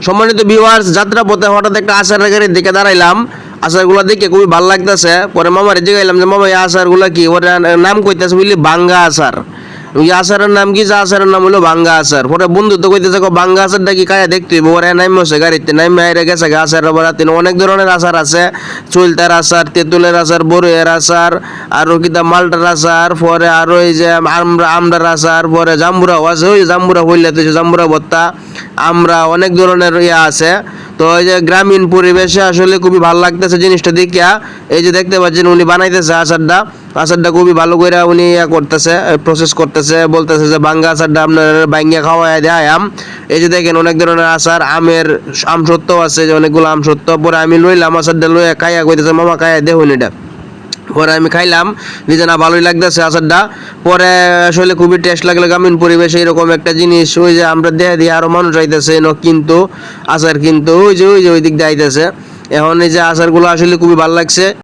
সম্মানিত ভিউয়ার্স, যাত্রা পথে হঠাৎ একটা আচারের গাড়ির দিকে দাঁড়াইলাম। আচারগুলো দেখে খুবই ভালো লাগতেছে। পরে মামারে জিগাইলাম যে মামা এই আচারগুলো কি, ওর নাম কইতেছে বুঝলি বাঙ্গা আচার। ওই আচারের নাম কি, যে আচারের নাম হলো বাঙ্গা আচার। পরে বন্ধু তো কইতেছে বাঙ্গা আচারটা কি কায়া দেখতে হইব। ওরা নাইমে হচ্ছে গাড়িতে, নাইমে আইরে গেছে আচার। অনেক ধরনের আচার আছে, চুলতার আচার, তেঁতুলের আচার, বড়ইয়ের আচার, আরো কিতা মালটার আচার, পরে আরো এই যে আমরার আচার, পরে জাম্বুরা আছে, ওই জাম্বুরা হইলে তো জাম্বুরা ভর্তা, আমরা অনেক ধরনের ইয়া আছে। তো এই যে গ্রামীণ পরিবেশে আসলে খুবই ভালো লাগতেছে জিনিসটা দেখিয়া। এই যে দেখতে পাচ্ছেন উনি বানাইতেছে আচারটা খুবই ভালো করে উনি ইয়া করতেছে, প্রসেস করতেছে, বলতেছে যে বাঙ্গা আচারটা আপনার বাঙ্গা খাওয়াই দেয় আম। এই যে দেখেন অনেক ধরনের আচার, আমসত্ত্ব আছে, যে অনেকগুলো আমসত্ত্ব। পরে আমি লইলাম আচারটা, লইয়া খাইয়া কইতেছে মামা খাইয়া দেখুন এটা। পরে আমি খাইলাম, নিজে না ভালোই লাগতেছে আচারটা। পরে আসলে খুবই টেস্ট লাগলো। গ্রামীণ পরিবেশে এরকম একটা জিনিস, ওই যে আমরা দেয়া দিয়ে আরো মানুষ আইতেছে কিন্তু আচার, কিন্তু ওই যে ওই দিক দিয়ে আইতেছে। এখন এই যে আচারগুলো আসলে খুবই ভালো লাগছে।